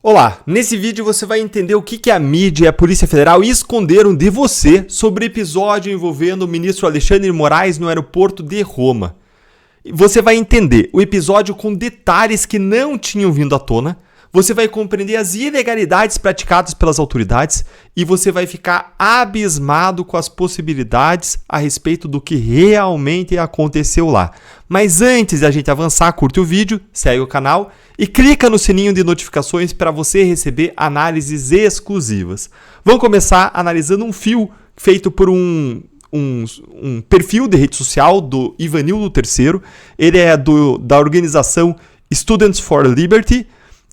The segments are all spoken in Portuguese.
Olá, nesse vídeo você vai entender o que a mídia e a Polícia Federal esconderam de você sobre o episódio envolvendo o ministro Alexandre de Moraes no aeroporto de Roma. Você vai entender o episódio com detalhes que não tinham vindo à tona, você vai compreender as ilegalidades praticadas pelas autoridades e você vai ficar abismado com as possibilidades a respeito do que realmente aconteceu lá. Mas antes de a gente avançar, curte o vídeo, segue o canal e clica no sininho de notificações para você receber análises exclusivas. Vamos começar analisando um fio feito por um perfil de rede social do Ivanildo III. Ele é da organização Students for Liberty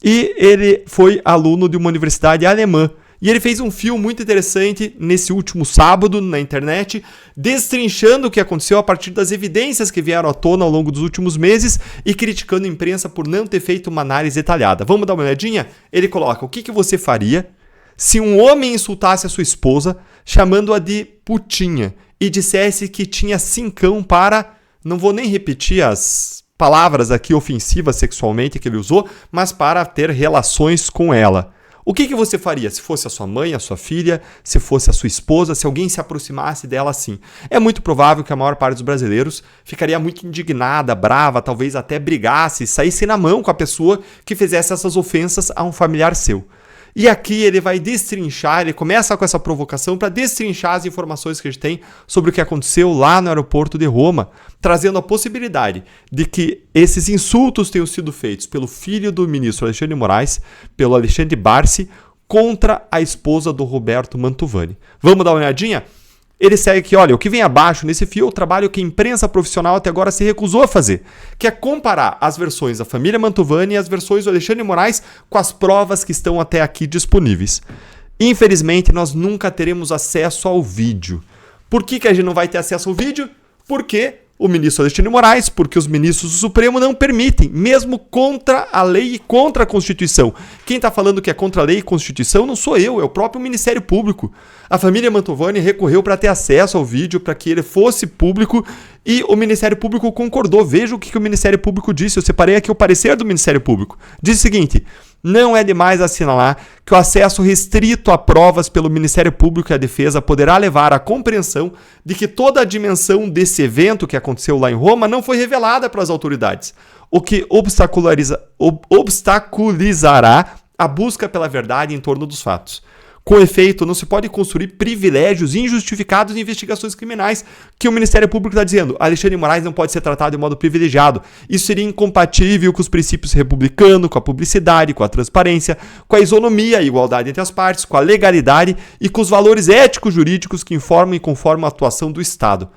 e ele foi aluno de uma universidade alemã. E ele fez um fio muito interessante nesse último sábado na internet, destrinchando o que aconteceu a partir das evidências que vieram à tona ao longo dos últimos meses e criticando a imprensa por não ter feito uma análise detalhada. Vamos dar uma olhadinha? Ele coloca: o que você faria se um homem insultasse a sua esposa, chamando-a de putinha, e dissesse que tinha cincão para... Não vou nem repetir as palavras aqui ofensivas sexualmente que ele usou, mas para ter relações com ela. O que você faria se fosse a sua mãe, a sua filha, se fosse a sua esposa, se alguém se aproximasse dela assim? É muito provável que a maior parte dos brasileiros ficaria muito indignada, brava, talvez até brigasse, saísse na mão com a pessoa que fizesse essas ofensas a um familiar seu. E aqui ele vai destrinchar, ele começa com essa provocação para destrinchar as informações que a gente tem sobre o que aconteceu lá no aeroporto de Roma, trazendo a possibilidade de que esses insultos tenham sido feitos pelo filho do ministro Alexandre de Moraes, pelo Alexandre Barsi, contra a esposa do Roberto Mantovani. Vamos dar uma olhadinha? Ele segue aqui, olha, o que vem abaixo nesse fio é o trabalho que a imprensa profissional até agora se recusou a fazer, que é comparar as versões da família Mantovani e as versões do Alexandre de Moraes com as provas que estão até aqui disponíveis. Infelizmente, nós nunca teremos acesso ao vídeo. Por que a gente não vai ter acesso ao vídeo? Porque o ministro Alexandre de Moraes, porque os ministros do Supremo não permitem, mesmo contra a lei e contra a Constituição. Quem está falando que é contra a lei e Constituição não sou eu, é o próprio Ministério Público. A família Mantovani recorreu para ter acesso ao vídeo, para que ele fosse público, e o Ministério Público concordou. Veja o que o Ministério Público disse. Eu separei aqui o parecer do Ministério Público. Diz o seguinte: não é demais assinalar que o acesso restrito a provas pelo Ministério Público e a Defesa poderá levar à compreensão de que toda a dimensão desse evento que aconteceu lá em Roma não foi revelada para as autoridades, o que obstaculizará a busca pela verdade em torno dos fatos. Com efeito, não se pode construir privilégios injustificados em investigações criminais, que o Ministério Público está dizendo. Alexandre de Moraes não pode ser tratado de modo privilegiado. Isso seria incompatível com os princípios republicanos, com a publicidade, com a transparência, com a isonomia, a igualdade entre as partes, com a legalidade e com os valores éticos jurídicos que informam e conformam a atuação do Estado.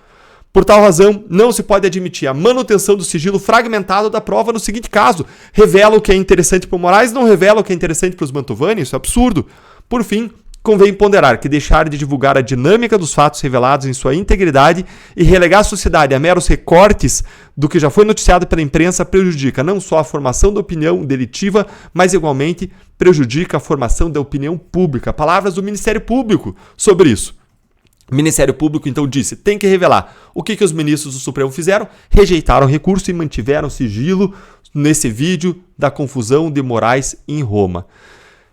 Por tal razão, não se pode admitir a manutenção do sigilo fragmentado da prova no seguinte caso: revela o que é interessante para o Moraes, não revela o que é interessante para os Mantovani. Isso é absurdo. Por fim, convém ponderar que deixar de divulgar a dinâmica dos fatos revelados em sua integridade e relegar a sociedade a meros recortes do que já foi noticiado pela imprensa prejudica não só a formação da opinião delitiva, mas igualmente prejudica a formação da opinião pública. Palavras do Ministério Público sobre isso. O Ministério Público, então, disse: tem que revelar. O que os ministros do Supremo fizeram? Rejeitaram o recurso e mantiveram sigilo nesse vídeo da confusão de Moraes em Roma.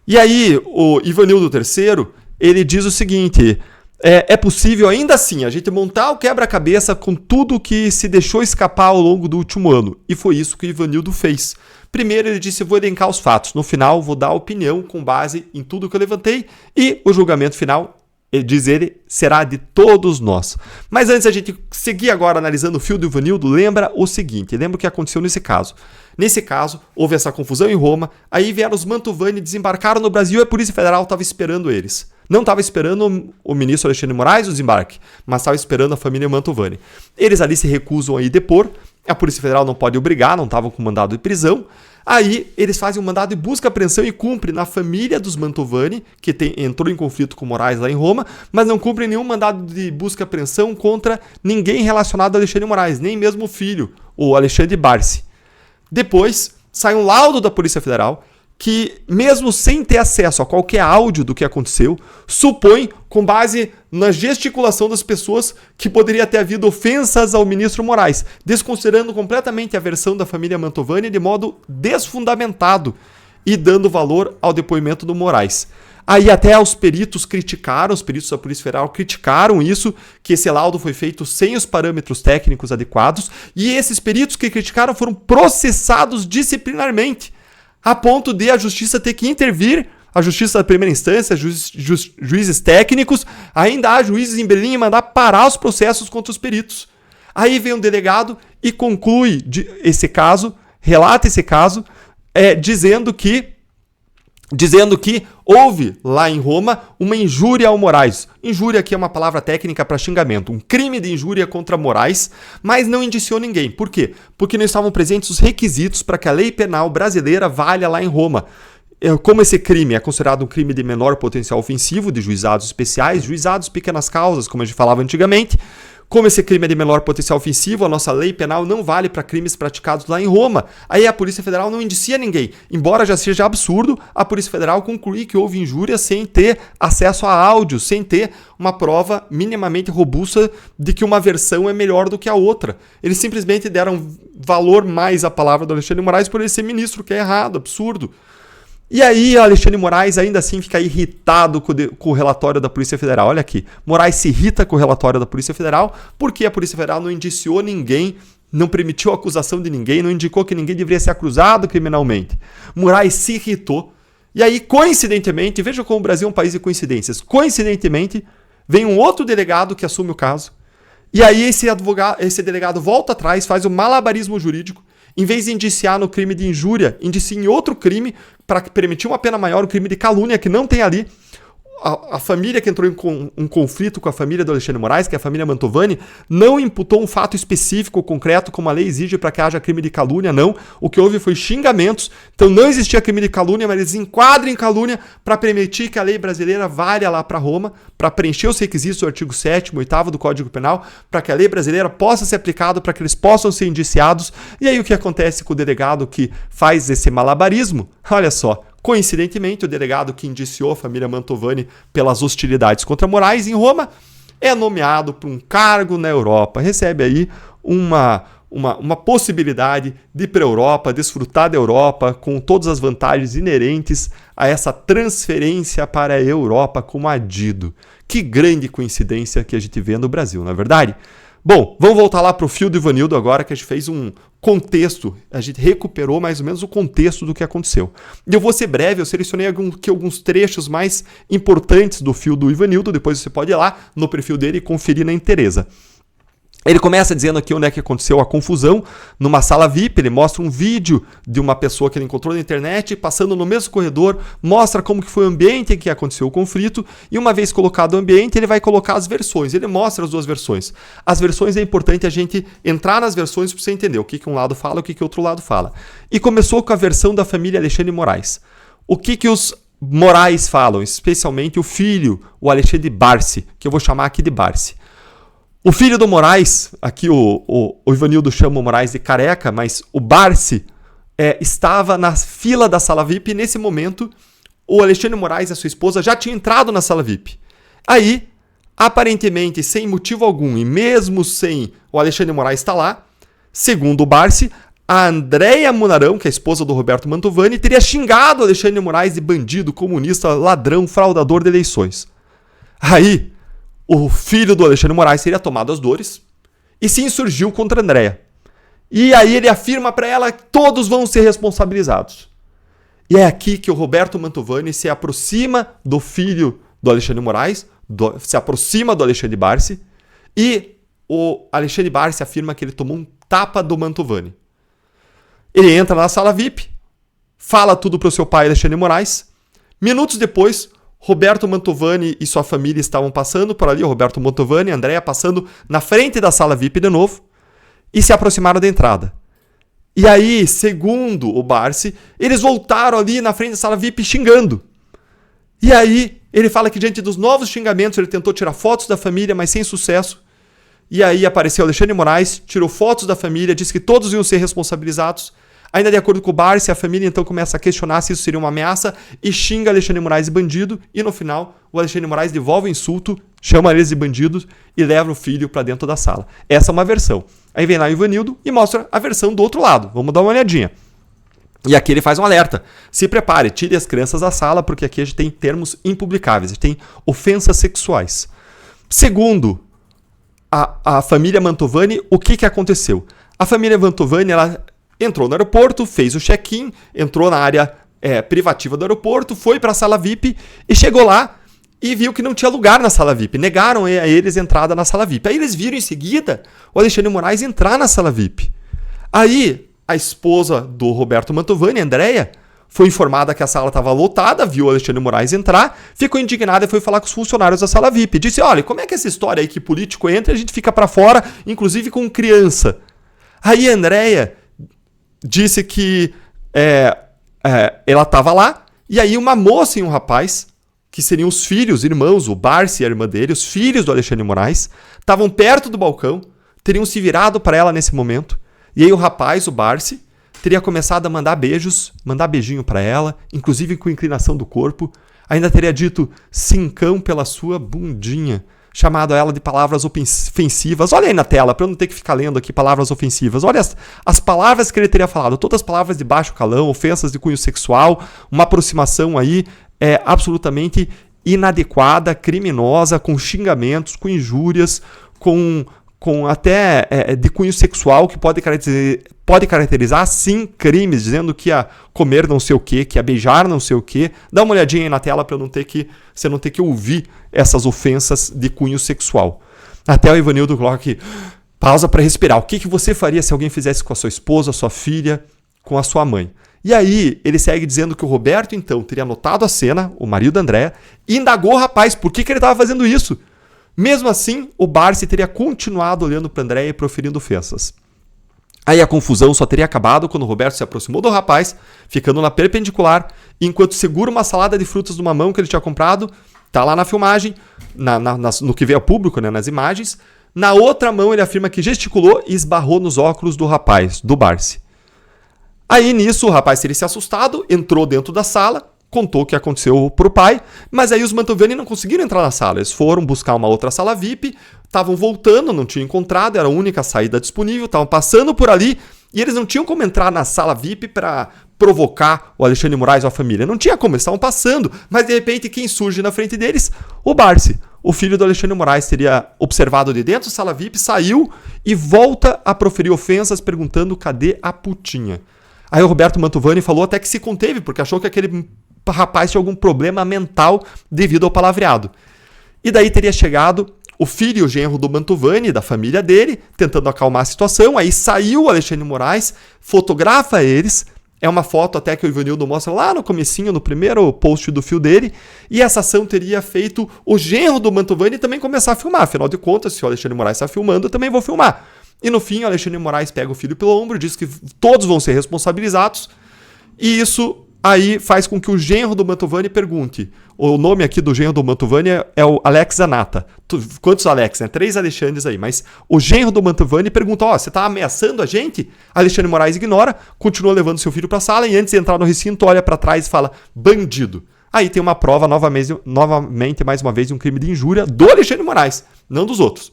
E aí, o Ivanildo III, ele diz o seguinte: é possível ainda assim a gente montar o quebra-cabeça com tudo que se deixou escapar ao longo do último ano. E foi isso que o Ivanildo fez. Primeiro ele disse: vou elencar os fatos. No final, vou dar a opinião com base em tudo que eu levantei. E o julgamento final, diz ele, será de todos nós. Mas antes a gente seguir agora analisando o fio do Ivanildo, lembra o seguinte, lembra o que aconteceu nesse caso. Nesse caso, houve essa confusão em Roma, aí vieram os Mantovani, desembarcaram no Brasil e a Polícia Federal estava esperando eles. Não estava esperando o ministro Alexandre de Moraes o desembarque, mas estava esperando a família Mantovani. Eles ali se recusam a ir depor, a Polícia Federal não pode obrigar, não estavam com mandado de prisão. Aí eles fazem um mandado de busca, apreensão e cumpre na família dos Mantovani, que entrou em conflito com Moraes lá em Roma, mas não cumpre nenhum mandado de busca e apreensão contra ninguém relacionado a Alexandre de Moraes, nem mesmo o filho, o Alexandre Barsi. Depois sai um laudo da Polícia Federal que, mesmo sem ter acesso a qualquer áudio do que aconteceu, supõe, com base na gesticulação das pessoas, que poderia ter havido ofensas ao ministro Moraes, desconsiderando completamente a versão da família Mantovani de modo desfundamentado. e dando valor ao depoimento do Moraes. Aí até os peritos criticaram, os peritos da Polícia Federal criticaram isso, que esse laudo foi feito sem os parâmetros técnicos adequados, e esses peritos que criticaram foram processados disciplinarmente, a ponto de a justiça ter que intervir, a justiça da primeira instância, juízes técnicos, ainda há juízes em Berlim e mandar parar os processos contra os peritos. Aí vem um delegado e conclui esse caso, relata esse caso, dizendo que houve lá em Roma uma injúria ao Moraes. Injúria aqui é uma palavra técnica para xingamento. Um crime de injúria contra Moraes, mas não indiciou ninguém. Por quê? Porque não estavam presentes os requisitos para que a lei penal brasileira valha lá em Roma. Como esse crime é considerado um crime de menor potencial ofensivo, de juizados especiais, juizados pequenas causas, como a gente falava antigamente, como esse crime é de menor potencial ofensivo, a nossa lei penal não vale para crimes praticados lá em Roma. Aí a Polícia Federal não indicia ninguém. Embora já seja absurdo a Polícia Federal concluir que houve injúria sem ter acesso a áudio, sem ter uma prova minimamente robusta de que uma versão é melhor do que a outra. Eles simplesmente deram valor mais à palavra do Alexandre de Moraes por ele ser ministro, que é errado, absurdo. E aí o Alexandre de Moraes ainda assim fica irritado com o relatório da Polícia Federal. Olha aqui, Moraes se irrita com o relatório da Polícia Federal porque a Polícia Federal não indiciou ninguém, não permitiu a acusação de ninguém, não indicou que ninguém deveria ser acusado criminalmente. Moraes se irritou. E aí, coincidentemente, veja como o Brasil é um país de coincidências, coincidentemente, vem um outro delegado que assume o caso. E aí esse delegado volta atrás, faz o malabarismo jurídico, em vez de indiciar no crime de injúria, indicia em outro crime para permitir uma pena maior, um crime de calúnia que não tem ali. A família que entrou em um conflito com a família do Alexandre de Moraes, que é a família Mantovani, não imputou um fato específico, concreto, como a lei exige para que haja crime de calúnia, não. O que houve foi xingamentos, então não existia crime de calúnia, mas eles enquadram em calúnia para permitir que a lei brasileira valha lá para Roma, para preencher os requisitos do artigo 7º, 8º do Código Penal, para que a lei brasileira possa ser aplicada, para que eles possam ser indiciados. E aí o que acontece com o delegado que faz esse malabarismo? Olha só. Coincidentemente, o delegado que indiciou a família Mantovani pelas hostilidades contra Moraes em Roma é nomeado para um cargo na Europa. Recebe aí uma possibilidade de ir para a Europa, desfrutar da Europa com todas as vantagens inerentes a essa transferência para a Europa como adido. Que grande coincidência que a gente vê no Brasil, não é verdade? Bom, vamos voltar lá para o fio do Ivanildo agora, que a gente fez um contexto, a gente recuperou mais ou menos o contexto do que aconteceu. E eu vou ser breve, eu selecionei alguns trechos mais importantes do fio do Ivanildo, depois você pode ir lá no perfil dele e conferir na inteireza. Ele começa dizendo aqui onde é que aconteceu a confusão, numa sala VIP, ele mostra um vídeo de uma pessoa que ele encontrou na internet, passando no mesmo corredor, mostra como que foi o ambiente em que aconteceu o conflito, e uma vez colocado o ambiente, ele vai colocar as versões, ele mostra as duas versões. As versões é importante a gente entrar nas versões para você entender o que um lado fala e o que o outro lado fala. E começou com a versão da família Alexandre de Moraes. O que os Moraes falam, especialmente o filho, o Alexandre Barsi, que eu vou chamar aqui de Barsi. O filho do Moraes, aqui o Ivanildo chama o Moraes de careca, mas o Barsi estava na fila da sala VIP e nesse momento o Alexandre Moraes e a sua esposa já tinham entrado na sala VIP. Aí, aparentemente, sem motivo algum e mesmo sem o Alexandre Moraes estar lá, segundo o Barsi, a Andréia Munarão, que é a esposa do Roberto Mantovani, teria xingado o Alexandre Moraes de bandido, comunista, ladrão, fraudador de eleições. Aí, o filho do Alexandre Moraes teria tomado as dores e se insurgiu contra a Andréia. E aí ele afirma para ela que todos vão ser responsabilizados. E é aqui que o Roberto Mantovani se aproxima do filho do Alexandre Moraes, se aproxima do Alexandre Barsi, e o Alexandre Barsi afirma que ele tomou um tapa do Mantovani. Ele entra na sala VIP, fala tudo para o seu pai Alexandre Moraes. Minutos depois, Roberto Mantovani e sua família estavam passando por ali, o Roberto Mantovani e a Andréia passando na frente da sala VIP de novo e se aproximaram da entrada. E aí, segundo o Barsi, eles voltaram ali na frente da sala VIP xingando. E aí, ele fala que diante dos novos xingamentos ele tentou tirar fotos da família, mas sem sucesso. E aí apareceu Alexandre Moraes, tirou fotos da família, disse que todos iam ser responsabilizados. Ainda de acordo com o Barsi, a família então começa a questionar se isso seria uma ameaça e xinga Alexandre Moraes de bandido. E no final, o Alexandre Moraes devolve o insulto, chama eles de bandidos e leva o filho para dentro da sala. Essa é uma versão. Aí vem lá o Ivanildo e mostra a versão do outro lado. Vamos dar uma olhadinha. E aqui ele faz um alerta. Se prepare, tire as crianças da sala, porque aqui a gente tem termos impublicáveis, a gente tem ofensas sexuais. Segundo a família Mantovani, o que aconteceu? A família Mantovani, ela entrou no aeroporto, fez o check-in, entrou na área privativa do aeroporto, foi para a sala VIP e chegou lá e viu que não tinha lugar na sala VIP. Negaram a eles entrada na sala VIP. Aí eles viram em seguida o Alexandre de Moraes entrar na sala VIP. Aí a esposa do Roberto Mantovani, Andréia, foi informada que a sala estava lotada, viu o Alexandre de Moraes entrar, ficou indignada e foi falar com os funcionários da sala VIP. Disse, olha, como é que é essa história aí que político entra e a gente fica para fora, inclusive com criança? Aí a Andréia disse que ela estava lá, e aí uma moça e um rapaz, que seriam os filhos, irmãos, o Barsi e a irmã dele, os filhos do Alexandre de Moraes, estavam perto do balcão, teriam se virado para ela nesse momento, e aí o rapaz, o Barsi, teria começado a mandar beijos, mandar beijinho para ela, inclusive com inclinação do corpo, ainda teria dito cincão pela sua bundinha, chamado ela de palavras ofensivas. Olha aí na tela, para eu não ter que ficar lendo aqui palavras ofensivas. Olha as palavras que ele teria falado, todas as palavras de baixo calão, ofensas de cunho sexual, uma aproximação aí absolutamente inadequada, criminosa, com xingamentos, com injúrias, com até de cunho sexual, que pode caracterizar, sim, crimes, dizendo que ia comer não sei o que ia beijar não sei o que. Dá uma olhadinha aí na tela para você não ter que ouvir essas ofensas de cunho sexual. Até o Ivanildo coloca aqui, pausa para respirar. O que você faria se alguém fizesse com a sua esposa, sua filha, com a sua mãe? E aí ele segue dizendo que o Roberto, então, teria notado a cena, o marido da Andréia, e indagou o rapaz por que ele estava fazendo isso. Mesmo assim, o Barsi teria continuado olhando para Andréia e proferindo ofensas. Aí a confusão só teria acabado quando o Roberto se aproximou do rapaz, ficando na perpendicular, enquanto segura uma salada de frutas numa mão que ele tinha comprado, tá lá na filmagem, no que veio ao público, né, nas imagens. Na outra mão ele afirma que gesticulou e esbarrou nos óculos do rapaz, do Barsi. Aí nisso o rapaz teria se assustado, entrou dentro da sala, contou o que aconteceu pro pai, mas aí os Mantovani não conseguiram entrar na sala. Eles foram buscar uma outra sala VIP, estavam voltando, não tinham encontrado, era a única saída disponível, estavam passando por ali e eles não tinham como entrar na sala VIP para provocar o Alexandre de Moraes ou a família. Não tinha como, eles estavam passando, mas de repente quem surge na frente deles? O Barsi. O filho do Alexandre de Moraes teria observado de dentro da sala VIP, saiu e volta a proferir ofensas perguntando cadê a putinha. Aí o Roberto Mantovani falou até que se conteve, porque achou que aquele rapaz tinha algum problema mental devido ao palavreado. E daí teria chegado o filho e o genro do Mantovani, da família dele, tentando acalmar a situação. Aí saiu o Alexandre de Moraes, fotografa eles. É uma foto até que o Ivanildo mostra lá no comecinho, no primeiro post do fio dele. E essa ação teria feito o genro do Mantovani também começar a filmar. Afinal de contas, se o Alexandre de Moraes está filmando, eu também vou filmar. E no fim, o Alexandre de Moraes pega o filho pelo ombro, diz que todos vão ser responsabilizados. E isso aí faz com que o genro do Mantovani pergunte. O nome aqui do genro do Mantovani é o Alex Zanata. Quantos Alex, né? 3 Alexandres aí. Mas o genro do Mantovani pergunta, você tá ameaçando a gente? Alexandre de Moraes ignora, continua levando seu filho para a sala e antes de entrar no recinto, olha para trás e fala, bandido. Aí tem uma prova novamente, mais uma vez, de um crime de injúria do Alexandre de Moraes, não dos outros.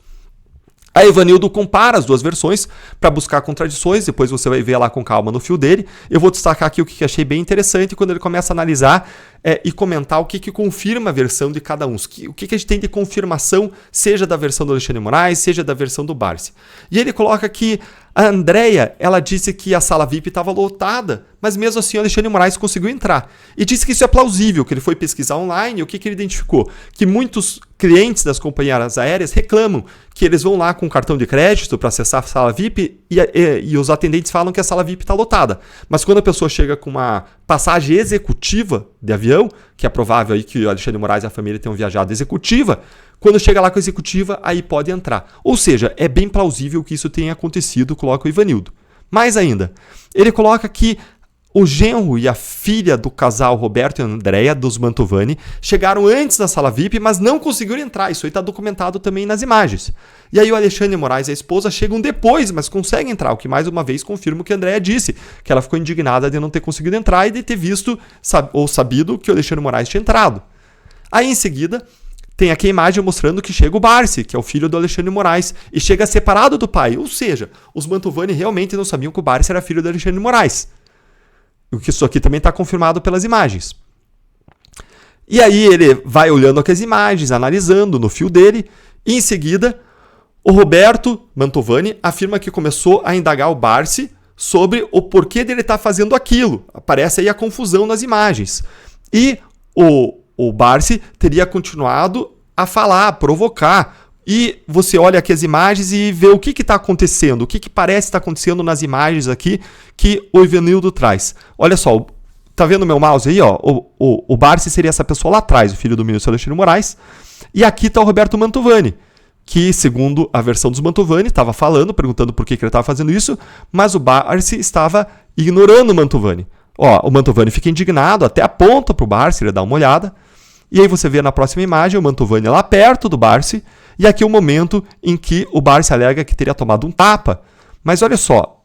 A Ivanildo compara as duas versões para buscar contradições, depois você vai ver lá com calma no fio dele. Eu vou destacar aqui o que achei bem interessante quando ele começa a analisar e comentar o que confirma a versão de cada um. O que a gente tem de confirmação, seja da versão do Alexandre de Moraes, seja da versão do Barsi. E ele coloca que a Andréia, ela disse que a sala VIP estava lotada, mas mesmo assim o Alexandre de Moraes conseguiu entrar. E disse que isso é plausível, que ele foi pesquisar online, e o que ele identificou? Que muitos clientes das companhias aéreas reclamam que eles vão lá com um cartão de crédito para acessar a sala VIP e os atendentes falam que a sala VIP está lotada. Mas quando a pessoa chega com uma passagem executiva de avião, que é provável aí que o Alexandre de Moraes e a família tenham viajado executiva, quando chega lá com a executiva, aí pode entrar. Ou seja, é bem plausível que isso tenha acontecido, coloca o Ivanildo. Mais ainda, ele coloca que o genro e a filha do casal Roberto e Andréia, dos Mantovani, chegaram antes da sala VIP, mas não conseguiram entrar. Isso aí está documentado também nas imagens. E aí o Alexandre de Moraes e a esposa chegam depois, mas conseguem entrar, o que mais uma vez confirma o que a Andréia disse, que ela ficou indignada de não ter conseguido entrar e de ter visto ou sabido que o Alexandre de Moraes tinha entrado. Aí em seguida, tem aqui a imagem mostrando que chega o Barsi, que é o filho do Alexandre de Moraes, e chega separado do pai. Ou seja, os Mantovani realmente não sabiam que o Barsi era filho do Alexandre de Moraes. Isso aqui também está confirmado pelas imagens. E aí ele vai olhando aquelas imagens, analisando no fio dele, e em seguida o Roberto Mantovani afirma que começou a indagar o Barsi sobre o porquê dele estar fazendo aquilo. Aparece aí a confusão nas imagens. E o Barsi teria continuado a falar, a provocar. E você olha aqui as imagens e vê o que está acontecendo, o que parece estar acontecendo nas imagens aqui que o Ivanildo traz. Olha só, tá vendo o meu mouse aí? Ó? O Barsi seria essa pessoa lá atrás, o filho do ministro Alexandre Moraes. E aqui está o Roberto Mantovani, que, segundo a versão dos Mantovani, estava falando, perguntando por que ele estava fazendo isso, mas o Barsi estava ignorando o Mantovani. Ó, o Mantovani fica indignado, até aponta para o Barsi, ele dá uma olhada, e aí você vê na próxima imagem o Mantovani lá perto do Barsi, e aqui é o momento em que o Barsi alega que teria tomado um tapa. Mas olha só,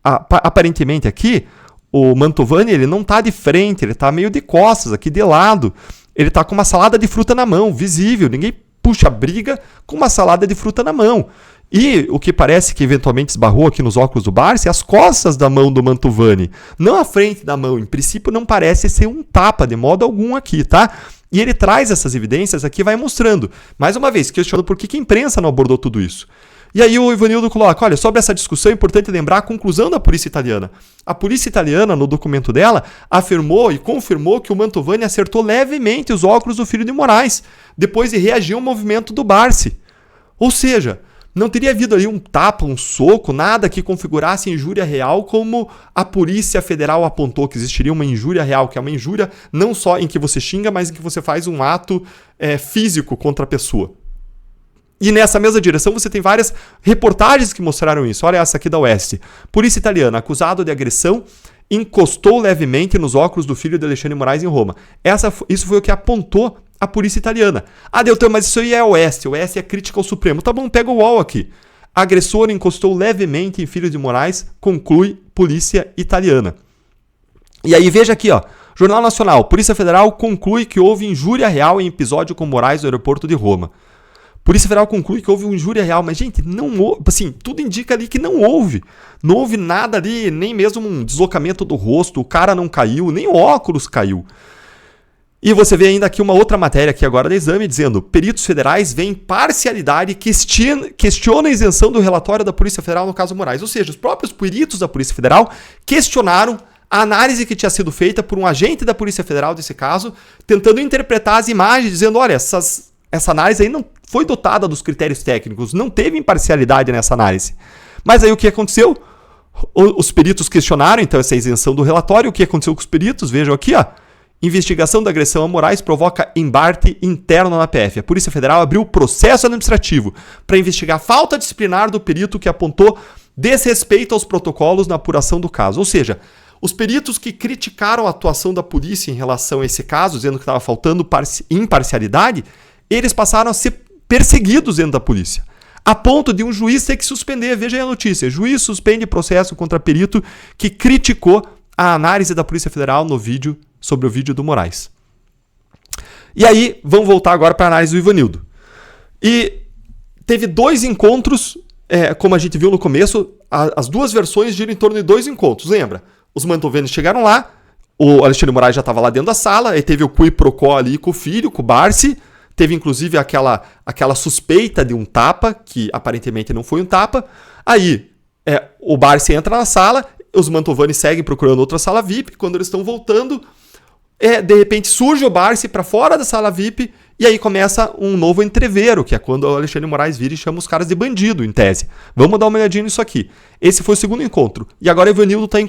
aparentemente aqui, o Mantovani ele não está de frente, ele está meio de costas, aqui de lado. Ele está com uma salada de fruta na mão, visível, ninguém puxa a briga com uma salada de fruta na mão. E o que parece que eventualmente esbarrou aqui nos óculos do Barsi, as costas da mão do Mantovani, não a frente da mão. Em princípio não parece ser um tapa de modo algum aqui, tá? E ele traz essas evidências aqui e vai mostrando. Mais uma vez, questionando por que a imprensa não abordou tudo isso. E aí o Ivanildo coloca, olha, sobre essa discussão é importante lembrar a conclusão da polícia italiana. A polícia italiana, no documento dela, afirmou e confirmou que o Mantovani acertou levemente os óculos do filho de Moraes, depois de reagir ao movimento do Barsi. Ou seja, não teria havido ali um tapa, um soco, nada que configurasse injúria real, como a Polícia Federal apontou que existiria uma injúria real, que é uma injúria não só em que você xinga, mas em que você faz um ato físico contra a pessoa. E nessa mesma direção você tem várias reportagens que mostraram isso. Olha essa aqui da Oeste. Polícia italiana, acusado de agressão, encostou levemente nos óculos do filho de Alexandre Moraes em Roma. Isso foi o que apontou a polícia italiana. Ah, Deltan, mas isso aí é Oeste. Oeste é crítica ao Supremo. Tá bom, pega o UOL aqui. Agressor encostou levemente em filho de Moraes, conclui polícia italiana. E aí veja aqui, ó. Jornal Nacional. Polícia Federal conclui que houve injúria real em episódio com Moraes no aeroporto de Roma. Polícia Federal conclui que houve uma injúria real, mas, gente, não houve, assim, tudo indica ali que não houve. Não houve nada ali, nem mesmo um deslocamento do rosto, o cara não caiu, nem o óculos caiu. E você vê ainda aqui uma outra matéria aqui agora da Exame, dizendo, peritos federais veem parcialidade e questionam a isenção do relatório da Polícia Federal no caso Moraes. Ou seja, os próprios peritos da Polícia Federal questionaram a análise que tinha sido feita por um agente da Polícia Federal desse caso, tentando interpretar as imagens, dizendo, olha, essa análise aí não foi dotada dos critérios técnicos, não teve imparcialidade nessa análise. Mas aí o que aconteceu? Os peritos questionaram, então, essa isenção do relatório. O que aconteceu com os peritos? Vejam aqui, ó. Investigação da agressão a Moraes provoca embate interno na PF. A Polícia Federal abriu processo administrativo para investigar a falta disciplinar do perito que apontou desrespeito aos protocolos na apuração do caso. Ou seja, os peritos que criticaram a atuação da polícia em relação a esse caso, dizendo que estava faltando imparcialidade, eles passaram a ser perseguidos dentro da polícia, a ponto de um juiz ter que suspender. Veja aí a notícia. Juiz suspende processo contra perito que criticou a análise da Polícia Federal no vídeo, sobre o vídeo do Moraes. E aí, vamos voltar agora para a análise do Ivanildo. E teve dois encontros, como a gente viu no começo, as duas versões giram em torno de dois encontros, lembra? Os Mantovani chegaram lá, o Alexandre Moraes já estava lá dentro da sala, aí teve o qui pro quo ali com o filho, com o Barsi. Teve, inclusive, aquela suspeita de um tapa, que aparentemente não foi um tapa. Aí, o Barsi entra na sala, os Mantovani seguem procurando outra sala VIP. Quando eles estão voltando, de repente surge o Barsi para fora da sala VIP e aí começa um novo entreveiro, que é quando o Alexandre Moraes vira e chama os caras de bandido, em tese. Vamos dar uma olhadinha nisso aqui. Esse foi o segundo encontro. E agora o Ivanildo está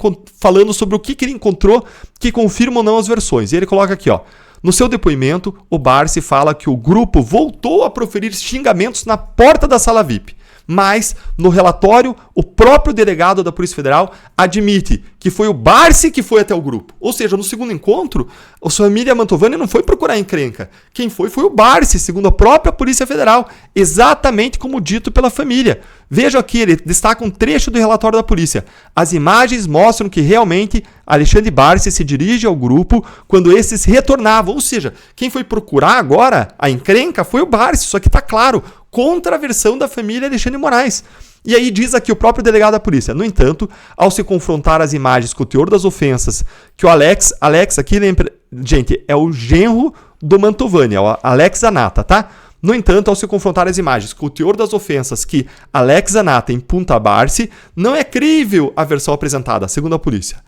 falando sobre o que ele encontrou que confirma ou não as versões. E ele coloca aqui, ó. No seu depoimento, o Barsi fala que o grupo voltou a proferir xingamentos na porta da sala VIP. Mas, no relatório, o próprio delegado da Polícia Federal admite que foi o Barsi que foi até o grupo. Ou seja, no segundo encontro, a família Mantovani não foi procurar encrenca. Quem foi o Barsi, segundo a própria Polícia Federal. Exatamente como dito pela família. Veja aqui, ele destaca um trecho do relatório da polícia. As imagens mostram que realmente Alexandre Barsi se dirige ao grupo quando esses retornavam. Ou seja, quem foi procurar agora a encrenca foi o Barsi. Isso aqui está claro. Contra a versão da família Alexandre Moraes. E aí diz aqui o próprio delegado da polícia. No entanto, ao se confrontar as imagens com o teor das ofensas que o Alex aqui lembra, gente, é o genro do Mantovani, é o Alex Zanata, tá? No entanto, ao se confrontar as imagens com o teor das ofensas que Alex Zanata imputa a Barsi, não é crível a versão apresentada, segundo a polícia.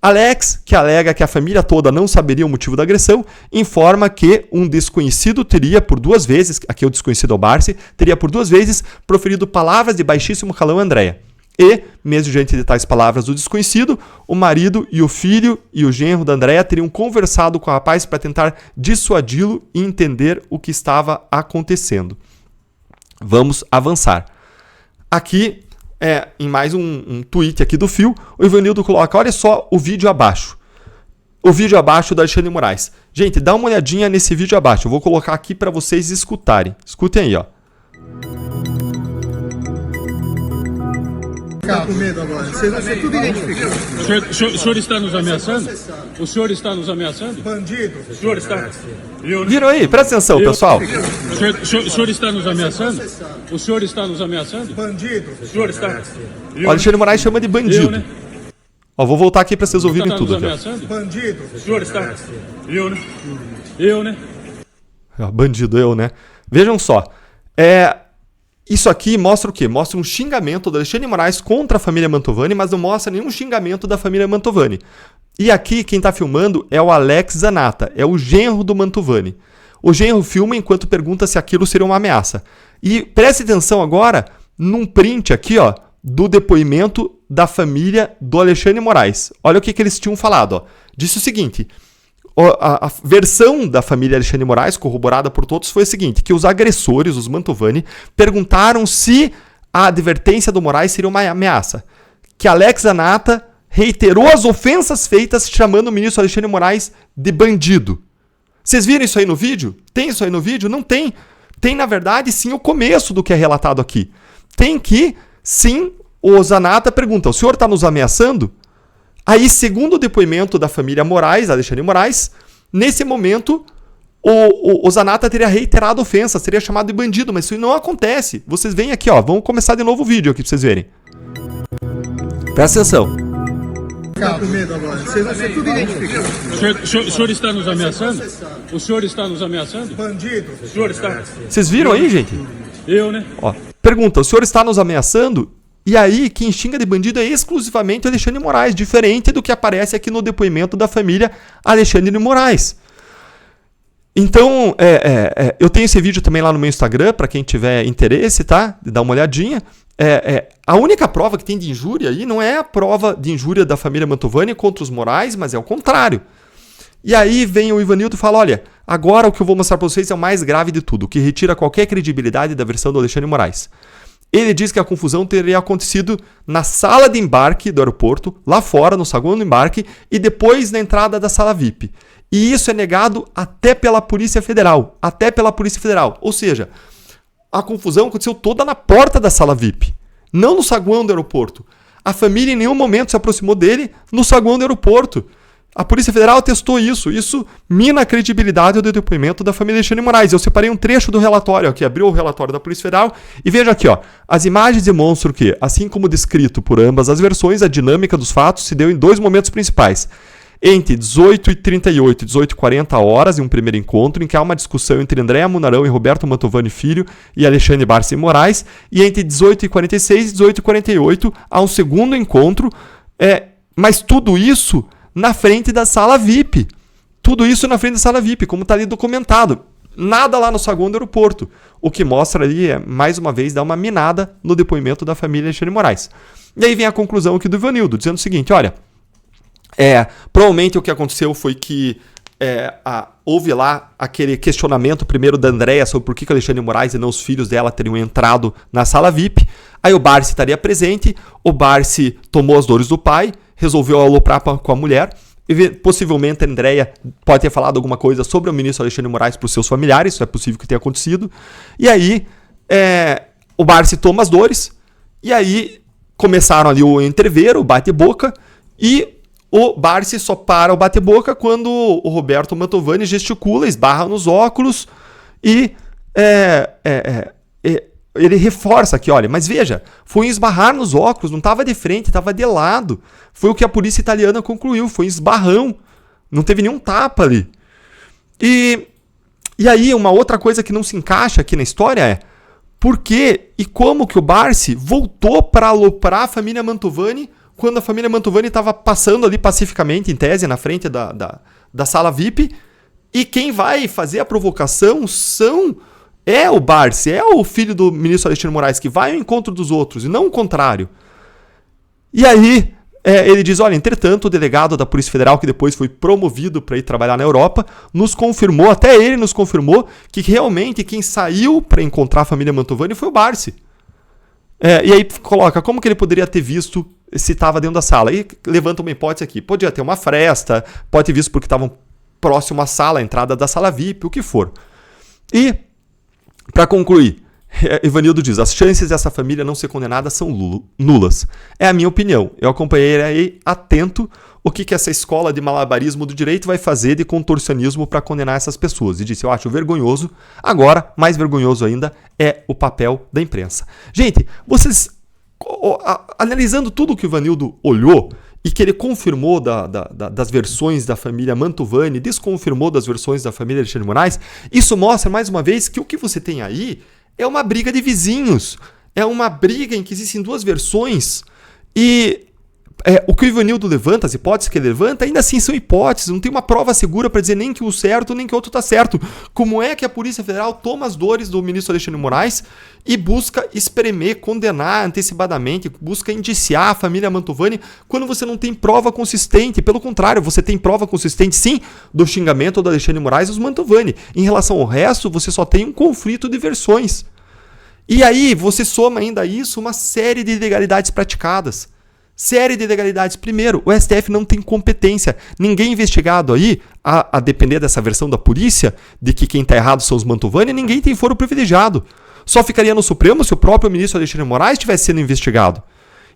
Alex, que alega que a família toda não saberia o motivo da agressão, informa que um desconhecido teria por 2 vezes, aqui é o desconhecido ao Barsi, teria por 2 vezes proferido palavras de baixíssimo calão a Andréia. E, mesmo diante de tais palavras do desconhecido, o marido e o filho e o genro da Andréia teriam conversado com o rapaz para tentar dissuadi-lo e entender o que estava acontecendo. Vamos avançar. Aqui, em mais um tweet aqui do Fio, o Ivanildo coloca, olha só o vídeo abaixo. O vídeo abaixo do Alexandre Moraes. Gente, dá uma olhadinha nesse vídeo abaixo. Eu vou colocar aqui para vocês escutarem. Escutem aí, ó. Com medo agora. Vocês vão ser tudo identificados. O senhor está nos ameaçando? O senhor está nos ameaçando? Bandido. O senhor está... Viram aí? Presta atenção, pessoal. O senhor está nos ameaçando? O senhor está nos ameaçando? Bandido. O senhor está... O Alexandre Moraes chama de bandido. Ó, vou voltar aqui para vocês ouvirem tudo. Bandido. O senhor está... Eu, né? Bandido, eu, né? Vejam só. Isso aqui mostra o quê? Mostra um xingamento do Alexandre Moraes contra a família Mantovani, mas não mostra nenhum xingamento da família Mantovani. E aqui quem está filmando é o Alex Zanata, é o genro do Mantovani. O genro filma enquanto pergunta se aquilo seria uma ameaça. E preste atenção agora num print aqui, ó, do depoimento da família do Alexandre Moraes. Olha o que eles tinham falado, ó. Disse o seguinte... A versão da família Alexandre Moraes, corroborada por todos, foi a seguinte, que os agressores, os Mantovani, perguntaram se a advertência do Moraes seria uma ameaça. Que Alex Zanata reiterou as ofensas feitas chamando o ministro Alexandre Moraes de bandido. Vocês viram isso aí no vídeo? Tem isso aí no vídeo? Não tem. Tem, na verdade, sim, o começo do que é relatado aqui. Tem que, sim, o Zanata pergunta, o senhor está nos ameaçando? Aí, segundo o depoimento da família Moraes, Alexandre Moraes, nesse momento, o Zanata teria reiterado a ofensa, seria chamado de bandido, mas isso não acontece. Vocês veem aqui, ó, vamos começar de novo o vídeo aqui pra vocês verem. Presta atenção. Com medo agora. Vocês vão ser tudo identificados. O senhor está nos ameaçando? O senhor está nos ameaçando? Bandido. O senhor está... Vocês viram aí, gente? Eu, né? Ó, pergunta, o senhor está nos ameaçando? E aí, quem xinga de bandido é exclusivamente Alexandre Moraes, diferente do que aparece aqui no depoimento da família Alexandre Moraes. Então, eu tenho esse vídeo também lá no meu Instagram, para quem tiver interesse, tá? Dá uma olhadinha. A única prova que tem de injúria aí não é a prova de injúria da família Mantovani contra os Moraes, mas é o contrário. E aí vem o Ivanildo e fala, olha, agora o que eu vou mostrar para vocês é o mais grave de tudo, que retira qualquer credibilidade da versão do Alexandre Moraes. Ele diz que a confusão teria acontecido na sala de embarque do aeroporto, lá fora, no saguão do embarque, e depois na entrada da sala VIP. E isso é negado até pela Polícia Federal. Até pela Polícia Federal. Ou seja, a confusão aconteceu toda na porta da sala VIP, não no saguão do aeroporto. A família em nenhum momento se aproximou dele no saguão do aeroporto. A Polícia Federal testou isso. Isso mina a credibilidade do depoimento da família Alexandre Moraes. Eu separei um trecho do relatório aqui, abriu o relatório da Polícia Federal e veja aqui, ó. As imagens demonstram que, assim como descrito por ambas as versões, a dinâmica dos fatos se deu em 2 momentos principais. Entre 18h38 e 18h40 horas, em um primeiro encontro, em que há uma discussão entre Andréa Munarão e Roberto Mantovani Filho e Alexandre Barsi Moraes, e entre 18h46 e 18h48 há um segundo encontro, mas tudo isso na frente da sala VIP. Tudo isso na frente da sala VIP, como está ali documentado. Nada lá no saguão do aeroporto. O que mostra ali mais uma vez, dá uma minada no depoimento da família Alexandre Moraes. E aí vem a conclusão aqui do Ivanildo, dizendo o seguinte, olha, provavelmente o que aconteceu foi que houve lá aquele questionamento primeiro da Andréia sobre por que Alexandre Moraes e não os filhos dela teriam entrado na sala VIP. Aí o Barsi estaria presente, o Barsi tomou as dores do pai, resolveu aloprar com a mulher, e possivelmente a Andréia pode ter falado alguma coisa sobre o ministro Alexandre Moraes para os seus familiares, isso é possível que tenha acontecido. E aí o Barsi toma as dores, e aí começaram ali o entrever, o bate-boca, e o Barsi só para o bate-boca quando o Roberto Mantovani gesticula, esbarra nos óculos e ele reforça aqui, olha, mas veja, foi um esbarrar nos óculos, não estava de frente, estava de lado. Foi o que a polícia italiana concluiu, foi um esbarrão. Não teve nenhum tapa ali. E aí, uma outra coisa que não se encaixa aqui na história é por que e como que o Barsi voltou para aloprar a família Mantovani quando a família Mantovani estava passando ali pacificamente, em tese, na frente da sala VIP, e quem vai fazer a provocação é o Barsi, é o filho do ministro Alexandre Moraes, que vai ao encontro dos outros, e não o contrário. E aí, ele diz, olha, entretanto, o delegado da Polícia Federal, que depois foi promovido para ir trabalhar na Europa, nos confirmou, até ele nos confirmou, que realmente quem saiu para encontrar a família Mantovani foi o Barsi. E aí coloca, como que ele poderia ter visto se estava dentro da sala? E levanta uma hipótese aqui, podia ter uma fresta, pode ter visto porque estavam próximo à sala, a entrada da sala VIP, o que for. E, para concluir, Ivanildo diz, as chances dessa família não ser condenada são nulas. É a minha opinião. Eu acompanhei aí atento o que essa escola de malabarismo do direito vai fazer de contorcionismo para condenar essas pessoas. E disse, eu acho vergonhoso. Agora, mais vergonhoso ainda, é o papel da imprensa. Gente, vocês, analisando tudo o que o Ivanildo olhou e que ele confirmou das versões da família Mantovani, desconfirmou das versões da família Alexandre de Moraes, isso mostra mais uma vez que o que você tem aí é uma briga de vizinhos, é uma briga em que existem duas versões e o que o Ivanildo levanta, as hipóteses que ele levanta, ainda assim são hipóteses, não tem uma prova segura para dizer nem que o certo nem que o outro está certo. Como é que a Polícia Federal toma as dores do ministro Alexandre de Moraes e busca espremer, condenar antecipadamente, busca indiciar a família Mantovani quando você não tem prova consistente? Pelo contrário, você tem prova consistente sim do xingamento do Alexandre de Moraes e dos Mantovani. Em relação ao resto, você só tem um conflito de versões. E aí você soma ainda a isso uma série de ilegalidades praticadas. Série de ilegalidades. Primeiro, o STF não tem competência. Ninguém investigado aí, a depender dessa versão da polícia, de que quem está errado são os Mantovani, ninguém tem foro privilegiado. Só ficaria no Supremo se o próprio ministro Alexandre de Moraes estivesse sendo investigado.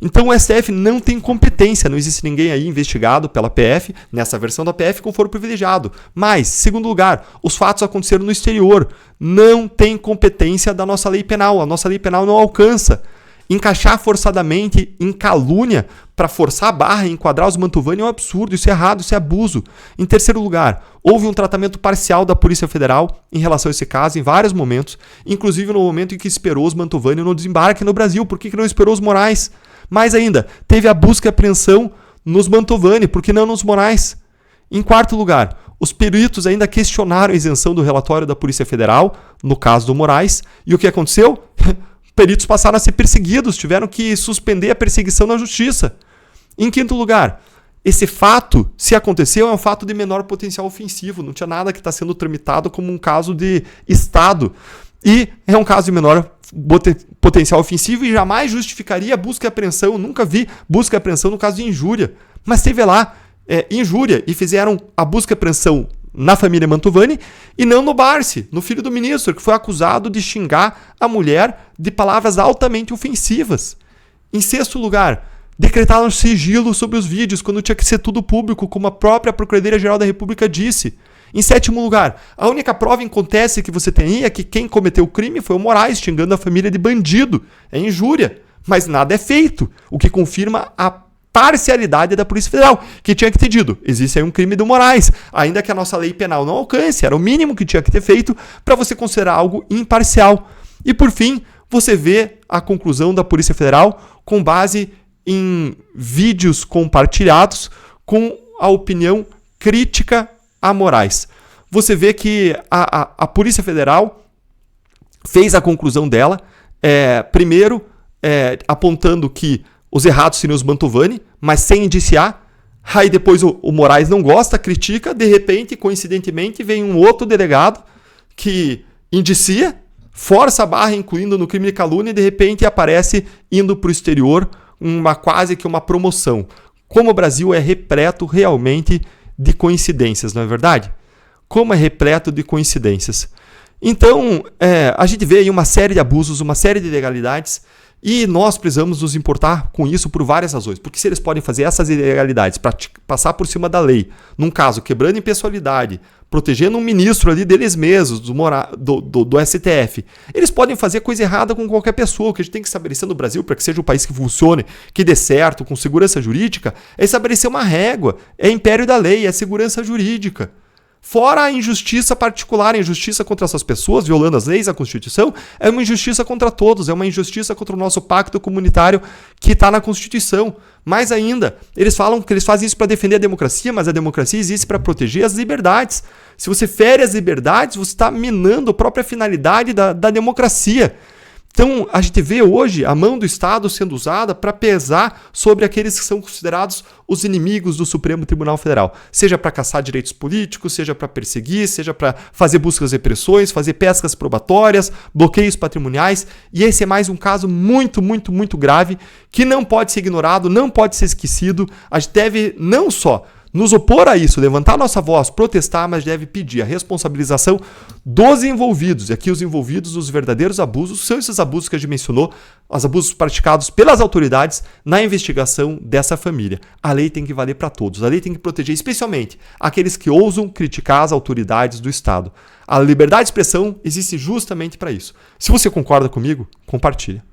Então o STF não tem competência, não existe ninguém aí investigado pela PF, nessa versão da PF, com foro privilegiado. Mas, segundo lugar, os fatos aconteceram no exterior. Não tem competência da nossa lei penal. A nossa lei penal não alcança. Encaixar forçadamente em calúnia para forçar a barra e enquadrar os Mantovani é um absurdo, isso é errado, isso é abuso. Em terceiro lugar, houve um tratamento parcial da Polícia Federal em relação a esse caso em vários momentos, inclusive no momento em que esperou os Mantovani no desembarque no Brasil. Por que não esperou os Moraes? Mais ainda, teve a busca e apreensão nos Mantovani, por que não nos Moraes? Em quarto lugar, os peritos ainda questionaram a isenção do relatório da Polícia Federal, no caso do Moraes, e o que aconteceu? Peritos passaram a ser perseguidos, tiveram que suspender a perseguição na justiça. Em quinto lugar, esse fato, se aconteceu, é um fato de menor potencial ofensivo, não tinha nada que está sendo tramitado como um caso de Estado. E é um caso de menor potencial ofensivo e jamais justificaria busca e apreensão. Eu nunca vi busca e apreensão no caso de injúria. Mas teve lá injúria e fizeram a busca e apreensão na família Mantovani e não no Barsi, no filho do ministro, que foi acusado de xingar a mulher de palavras altamente ofensivas. Em sexto lugar, decretaram sigilo sobre os vídeos quando tinha que ser tudo público, como a própria Procuradoria-Geral da República disse. Em sétimo lugar, a única prova em conteste que você tem aí é que quem cometeu o crime foi o Moraes, xingando a família de bandido. É injúria, mas nada é feito, o que confirma a parcialidade da Polícia Federal, que tinha que ter dito, existe aí um crime do Moraes, ainda que a nossa lei penal não alcance, era o mínimo que tinha que ter feito para você considerar algo imparcial. E por fim, você vê a conclusão da Polícia Federal com base em vídeos compartilhados com a opinião crítica a Moraes. Você vê que a Polícia Federal fez a conclusão dela, primeiro apontando que os errados seriam os Mantovani, mas sem indiciar. Aí depois o Moraes não gosta, critica, de repente, coincidentemente, vem um outro delegado que indicia, força a barra, incluindo no crime de calúnia, e de repente aparece indo para o exterior quase que uma promoção. Como o Brasil é repleto realmente de coincidências, não é verdade? Como é repleto de coincidências. Então, a gente vê aí uma série de abusos, uma série de ilegalidades, E nós precisamos nos importar com isso por várias razões. Porque se eles podem fazer essas ilegalidades para passar por cima da lei, num caso quebrando impessoalidade, protegendo um ministro ali deles mesmos, do STF, eles podem fazer coisa errada com qualquer pessoa. O que a gente tem que estabelecer no Brasil para que seja um país que funcione, que dê certo, com segurança jurídica, é estabelecer uma régua. É império da lei, é segurança jurídica. Fora a injustiça particular, a injustiça contra essas pessoas, violando as leis, a Constituição, é uma injustiça contra todos, é uma injustiça contra o nosso pacto comunitário que está na Constituição. Mais ainda, eles falam que eles fazem isso para defender a democracia, mas a democracia existe para proteger as liberdades. Se você fere as liberdades, você está minando a própria finalidade da democracia. Então, a gente vê hoje a mão do Estado sendo usada para pesar sobre aqueles que são considerados os inimigos do Supremo Tribunal Federal. Seja para caçar direitos políticos, seja para perseguir, seja para fazer buscas e repressões, fazer pescas probatórias, bloqueios patrimoniais. E esse é mais um caso muito, muito, muito grave que não pode ser ignorado, não pode ser esquecido. A gente deve não só nos opor a isso, levantar nossa voz, protestar, mas deve pedir a responsabilização dos envolvidos. E aqui os envolvidos, os verdadeiros abusos, são esses abusos que a gente mencionou, os abusos praticados pelas autoridades na investigação dessa família. A lei tem que valer para todos. A lei tem que proteger especialmente aqueles que ousam criticar as autoridades do Estado. A liberdade de expressão existe justamente para isso. Se você concorda comigo, compartilha.